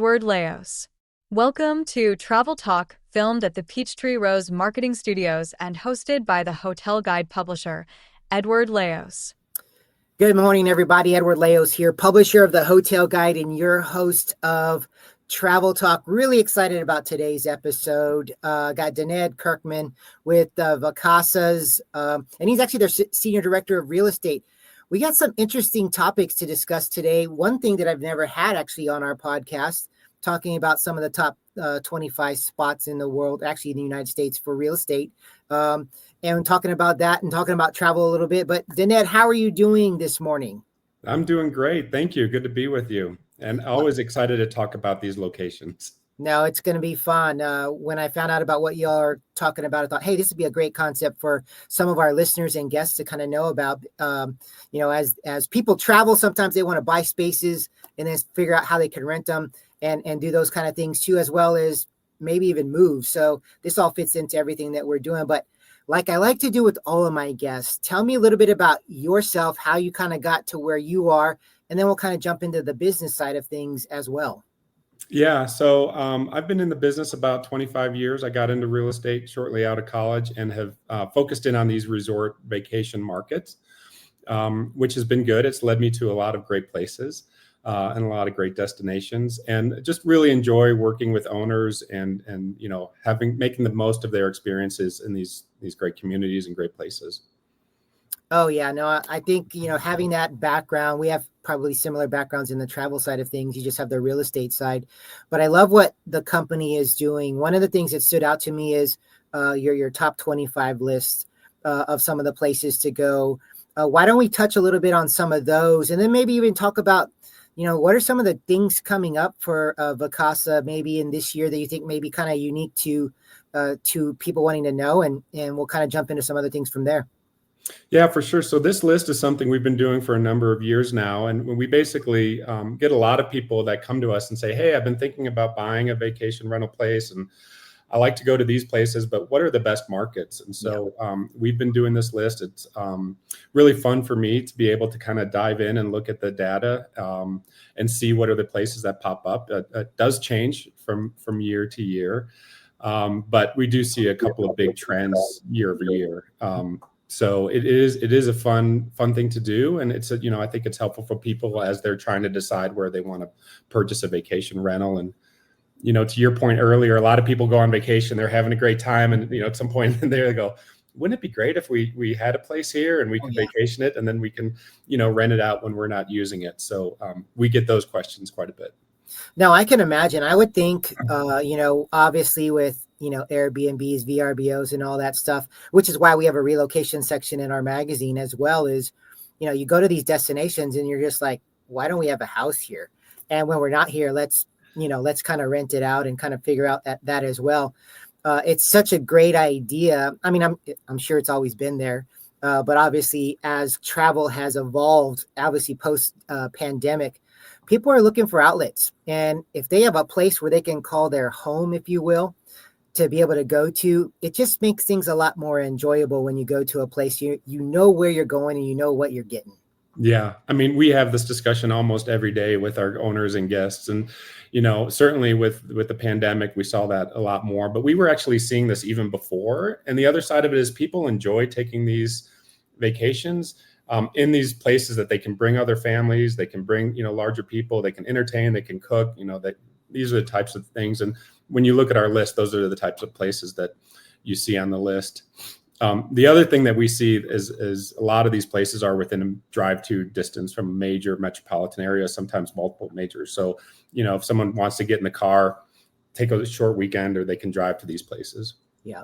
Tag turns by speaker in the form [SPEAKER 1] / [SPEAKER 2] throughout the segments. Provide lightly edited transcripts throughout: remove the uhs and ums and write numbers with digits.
[SPEAKER 1] Edward Laos. Welcome to Travel Talk, filmed at the Peachtree Rose Marketing Studios and hosted by the hotel guide publisher, Edward Laos.
[SPEAKER 2] Good morning, everybody. Edward Laos here, publisher of the Hotel Guide and your host of Travel Talk. Really excited about today's episode. Got Daned Kirkham with Vacasa's, and he's actually their senior director of real estate. We got some interesting topics to discuss today. One thing that I've never had actually on our podcast, talking about some of the top 25 spots in the world, actually in the United States for real estate, and talking about that and talking about travel a little bit. But Daned, how are you doing this morning?
[SPEAKER 3] I'm doing great. Thank you. Good to be with you. And always excited to talk about these locations.
[SPEAKER 2] No, it's going to be fun. When I found out about what y'all are talking about, I thought, hey, this would be a great concept for some of our listeners and guests to kind of know about. As people travel, sometimes they want to buy spaces and then figure out how they can rent them and do those kind of things too, as well as maybe even move. So this all fits into everything that we're doing. But like I like to do with all of my guests, tell me a little bit about yourself, how you kind of got to where you are, and then we'll kind of jump into the business side of things as well.
[SPEAKER 3] Yeah, so I've been in the business about 25 years. I got into real estate shortly out of college and have focused in on these resort vacation markets, which has been good. It's led me to a lot of great places and a lot of great destinations, and just really enjoy working with owners and making the most of their experiences in these great communities and great places.
[SPEAKER 2] Oh, yeah. No, I think, having that background, we have probably similar backgrounds in the travel side of things. You just have the real estate side. But I love what the company is doing. One of the things that stood out to me is your top 25 list of some of the places to go. Why don't we touch a little bit on some of those, and then maybe even talk about, what are some of the things coming up for Vacasa maybe in this year that you think may be kind of unique to people wanting to know, and we'll kind of jump into some other things from there.
[SPEAKER 3] Yeah, for sure. So this list is something we've been doing for a number of years now. And we basically get a lot of people that come to us and say, hey, I've been thinking about buying a vacation rental place and I like to go to these places, but what are the best markets? And so we've been doing this list. It's really fun for me to be able to kind of dive in and look at the data and see what are the places that pop up. It does change from year to year, but we do see a couple of big trends year over year. So it is a fun thing to do. And it's I think it's helpful for people as they're trying to decide where they want to purchase a vacation rental. And, to your point earlier, a lot of people go on vacation, they're having a great time. And, at some point in there they go, wouldn't it be great if we had a place here and we could vacation it and then we can, rent it out when we're not using it. So we get those questions quite a bit.
[SPEAKER 2] Now, I can imagine. I would think, obviously with, Airbnbs, VRBOs and all that stuff, which is why we have a relocation section in our magazine as well, is, you go to these destinations and you're just like, why don't we have a house here? And when we're not here, let's kind of rent it out and kind of figure out that as well. It's such a great idea. I mean, I'm sure it's always been there. But obviously, as travel has evolved, obviously post pandemic, people are looking for outlets. And if they have a place where they can call their home, if you will, to be able to go to, it just makes things a lot more enjoyable when you go to a place, you know where you're going and you know what you're getting.
[SPEAKER 3] Yeah. I mean, we have this discussion almost every day with our owners and guests. And, certainly with the pandemic, we saw that a lot more, but we were actually seeing this even before. And the other side of it is people enjoy taking these vacations in these places that they can bring other families, they can bring, larger people, they can entertain, they can cook, these are the types of things. And when you look at our list, those are the types of places that you see on the list. The other thing that we see is a lot of these places are within a drive-to distance from a major metropolitan area, sometimes multiple majors. So, if someone wants to get in the car, take a short weekend, or they can drive to these places.
[SPEAKER 2] Yeah.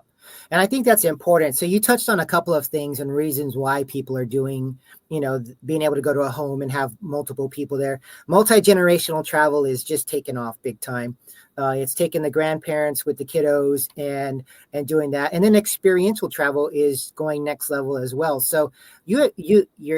[SPEAKER 2] And I think that's important. So you touched on a couple of things and reasons why people are doing, being able to go to a home and have multiple people there. Multi-generational travel is just taking off big time. It's taking the grandparents with the kiddos and doing that. And then experiential travel is going next level as well. So you're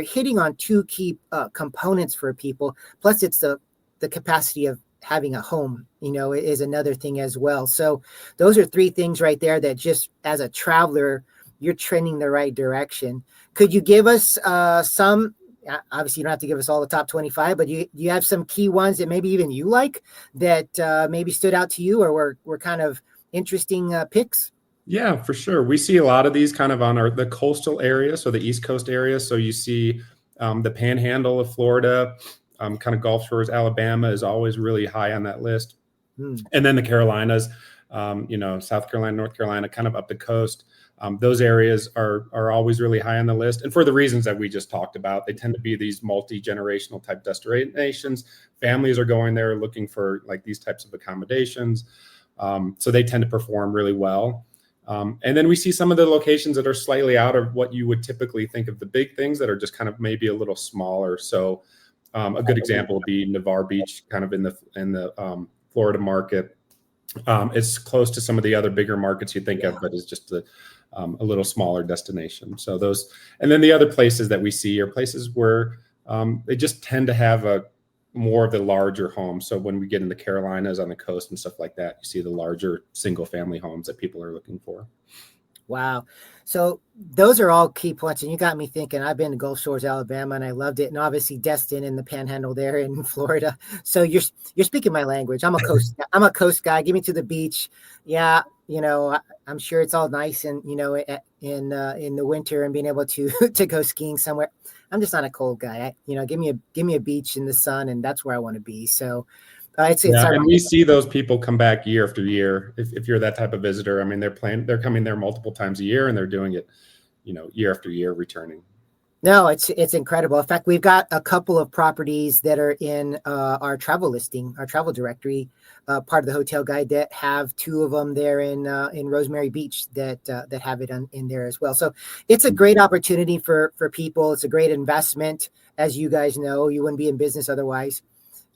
[SPEAKER 2] hitting on two key components for people. Plus it's the capacity of having a home, is another thing as well. So those are three things right there that just as a traveler, you're trending the right direction. Could you give us some obviously you don't have to give us all the top 25, but you have some key ones that maybe even you like that maybe stood out to you or were kind of interesting picks?
[SPEAKER 3] Yeah, for sure. We see a lot of these kind of on the coastal area, so the East Coast area. So you see the Panhandle of Florida, kind of Gulf Shores, Alabama is always really high on that list, and then the Carolinas, South Carolina, North Carolina, kind of up the coast. Those areas are always really high on the list, and for the reasons that we just talked about, they tend to be these multi-generational type destinations. Families are going there looking for like these types of accommodations, so they tend to perform really well. And then we see some of the locations that are slightly out of what you would typically think of the big things that are just kind of maybe a little smaller. So a good example would be Navarre Beach, kind of in the Florida market. It's close to some of the other bigger markets you think of, but it's just a little smaller destination. So those, and then the other places that we see are places where they just tend to have more of the larger homes. So when we get in the Carolinas on the coast and stuff like that, you see the larger single family homes that people are looking for.
[SPEAKER 2] Wow. So those are all key points. And you got me thinking. I've been to Gulf Shores, Alabama, and I loved it. And obviously Destin in the Panhandle there in Florida. So you're speaking my language. I'm a coast guy. Give me to the beach. Yeah. I'm sure it's all nice and, in the winter and being able to go skiing somewhere. I'm just not a cold guy. Give me a beach in the sun, and that's where I want to be. So
[SPEAKER 3] and we see those people come back year after year. If you're that type of visitor, I mean, they're coming there multiple times a year, and they're doing it, year after year, returning.
[SPEAKER 2] No, it's incredible. In fact, we've got a couple of properties that are in our travel listing, our travel directory, part of the hotel guide, that have two of them there in Rosemary Beach that have it in there as well. So it's a great opportunity for people. It's a great investment, as you guys know. You wouldn't be in business otherwise.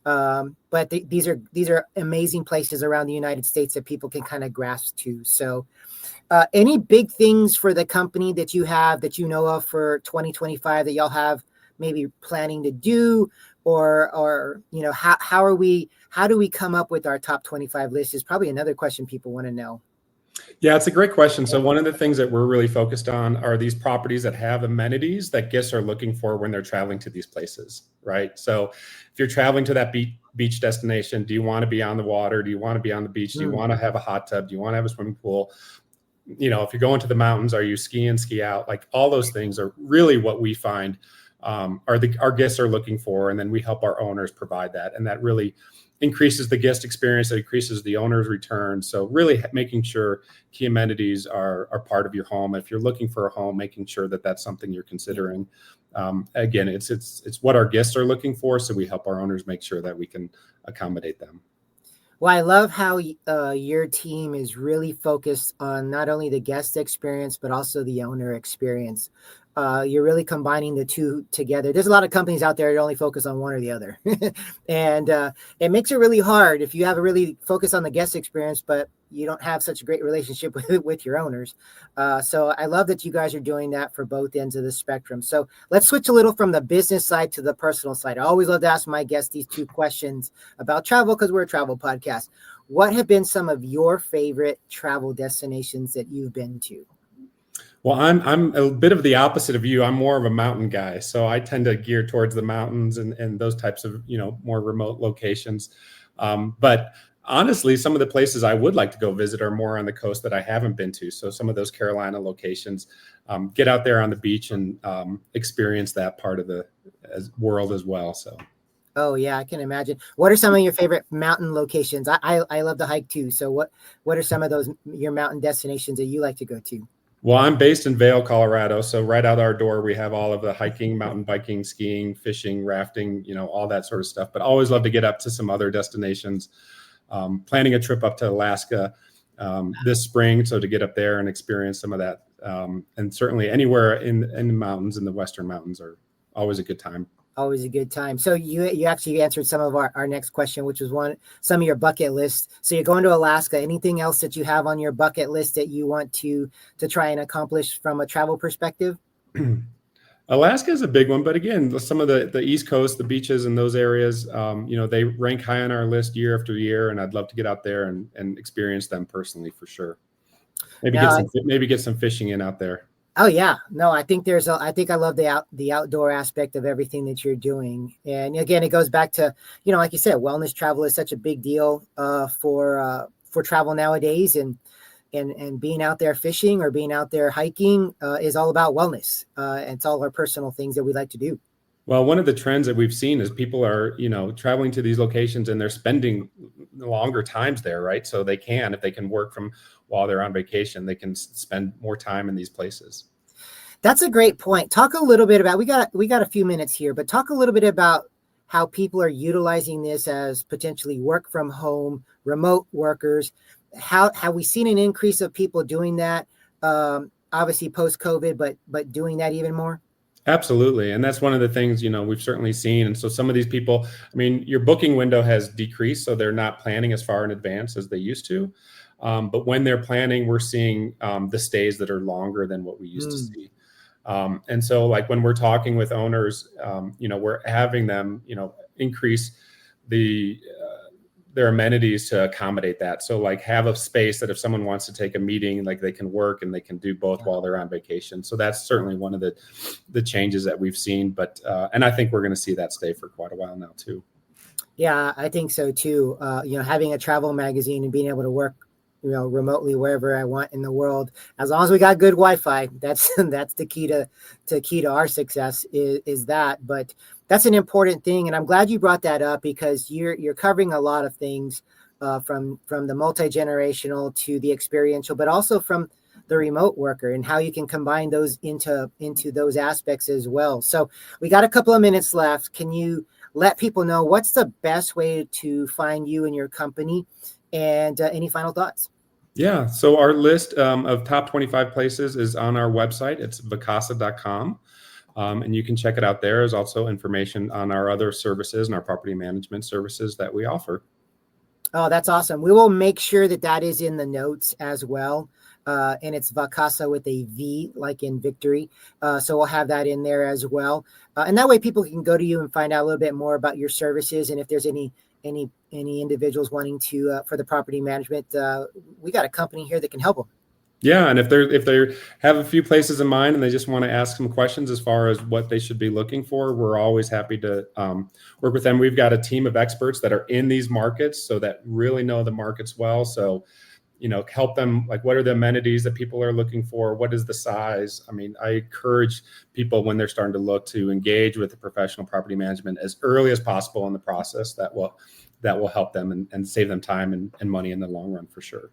[SPEAKER 2] But these are amazing places around the United States that people can kind of grasp to. So any big things for the company that you have that you know of for 2025 that y'all have maybe planning to do, or how do we come up with our top 25 list is probably another question people want to know.
[SPEAKER 3] Yeah, it's a great question. So one of the things that we're really focused on are these properties that have amenities that guests are looking for when they're traveling to these places, right? So if you're traveling to that beach destination, do you want to be on the water? Do you want to be on the beach? Do you want to have a hot tub? Do you want to have a swimming pool? If you're going to the mountains, are you ski in, ski out? Like all those things are really what we find our guests are looking for. And then we help our owners provide that. And that really increases the guest experience, that increases the owner's return. So really making sure key amenities are part of your home. If you're looking for a home, making sure that that's something you're considering. Again, it's what our guests are looking for. So we help our owners make sure that we can accommodate them.
[SPEAKER 2] Well, I love how your team is really focused on not only the guest experience, but also the owner experience. You're really combining the two together. There's a lot of companies out there that only focus on one or the other. And it makes it really hard if you have a really focus on the guest experience, but you don't have such a great relationship with your owners. So I love that you guys are doing that for both ends of the spectrum. So let's switch a little from the business side to the personal side. I always love to ask my guests these two questions about travel because we're a travel podcast. What have been some of your favorite travel destinations that you've been to?
[SPEAKER 3] Well, I'm a bit of the opposite of you. I'm more of a mountain guy, so I tend to gear towards the mountains and those types of more remote locations. But honestly, some of the places I would like to go visit are more on the coast that I haven't been to. So some of those Carolina locations, get out there on the beach and experience that part of the world as well. So.
[SPEAKER 2] Oh yeah, I can imagine. What are some of your favorite mountain locations? I love to hike too. So what are some of your mountain destinations that you like to go to?
[SPEAKER 3] Well, I'm based in Vail, Colorado. So right out our door, we have all of the hiking, mountain biking, skiing, fishing, rafting, all that sort of stuff. But always love to get up to some other destinations. Planning a trip up to Alaska this spring. So to get up there and experience some of that. And certainly anywhere in the mountains, in the Western mountains, are always a good time.
[SPEAKER 2] Always a good time. So you actually answered some of our next question, which was some of your bucket list. So you're going to Alaska. Anything else that you have on your bucket list that you want to try and accomplish from a travel perspective?
[SPEAKER 3] Alaska is a big one, but again, some of the East Coast, the beaches in those areas, they rank high on our list year after year, and I'd love to get out there and experience them personally for sure. Maybe get some fishing in out there.
[SPEAKER 2] Oh yeah, no, I think I think I love the outdoor aspect of everything that you're doing, and again, it goes back to like you said, wellness travel is such a big deal for travel nowadays, and being out there fishing or being out there hiking is all about wellness. It's all our personal things that we like to do.
[SPEAKER 3] Well, one of the trends that we've seen is people are, traveling to these locations and they're spending longer times there, right? So they can, if they can work from while they're on vacation, they can spend more time in these places.
[SPEAKER 2] That's a great point. Talk a little bit about we got a few minutes here, but talk a little bit about how people are utilizing this as potentially work from home, remote workers. How have we seen an increase of people doing that? Obviously post COVID, but doing that even more.
[SPEAKER 3] Absolutely. And that's one of the things, we've certainly seen. And so some of these people, I mean, your booking window has decreased, so they're not planning as far in advance as they used to. But when they're planning, we're seeing the stays that are longer than what we used to see. And so like when we're talking with owners, we're having them, increase the their amenities to accommodate that. So like have a space that if someone wants to take a meeting, like they can work and they can do both while they're on vacation. So that's certainly one of the changes that we've seen. But and I think we're going to see that stay for quite a while now too.
[SPEAKER 2] Yeah, I think so too. Having a travel magazine and being able to work, remotely wherever I want in the world, as long as we got good Wi-Fi, that's that's the key to our success is that. But that's an important thing, and I'm glad you brought that up because you're covering a lot of things, from the multi-generational to the experiential, but also from the remote worker and how you can combine those into those aspects as well. So we got a couple of minutes left. Can you let people know what's the best way to find you and your company, and any final thoughts?
[SPEAKER 3] Yeah. So our list of top 25 places is on our website. It's vacasa.com. And you can check it out there. There's also information on our other services and our property management services that we offer.
[SPEAKER 2] Oh, that's awesome. We will make sure that is in the notes as well. And it's Vacasa with a V, like in victory. So we'll have that in there as well. And that way people can go to you and find out a little bit more about your services. And if there's any individuals wanting to, for the property management, we got a company here that can help them.
[SPEAKER 3] Yeah, and if they have a few places in mind and they just want to ask some questions as far as what they should be looking for, we're always happy to work with them. We've got a team of experts that are in these markets, so that really know the markets well. So, help them, like, what are the amenities that people are looking for? What is the size? I mean, I encourage people when they're starting to look to engage with the professional property management as early as possible in the process. That will help them and save them time and money in the long run for sure.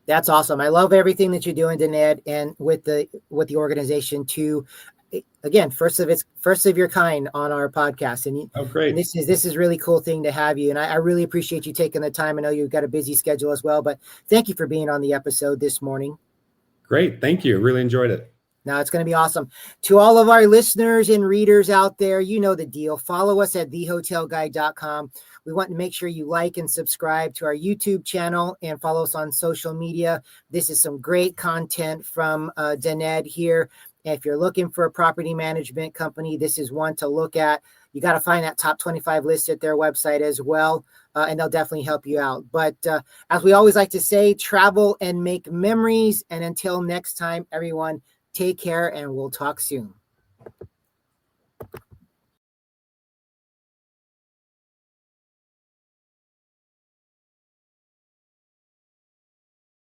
[SPEAKER 2] That's awesome. I love everything that you're doing, Daned, and with the organization too. Again, first of your kind on our podcast, and
[SPEAKER 3] oh, great!
[SPEAKER 2] And this is really cool thing to have you, and I really appreciate you taking the time. I know you've got a busy schedule as well, but thank you for being on the episode this morning.
[SPEAKER 3] Great, thank you. Really enjoyed it.
[SPEAKER 2] Now it's going to be awesome. To all of our listeners and readers out there, you know the deal. Follow us at thehotelguide.com. We want to make sure you like and subscribe to our YouTube channel and follow us on social media. This is some great content from Daned here. If you're looking for a property management company, this is one to look at. You got to find that top 25 list at their website as well, and they'll definitely help you out. But as we always like to say, travel and make memories. And until next time, everyone, take care, and we'll talk soon.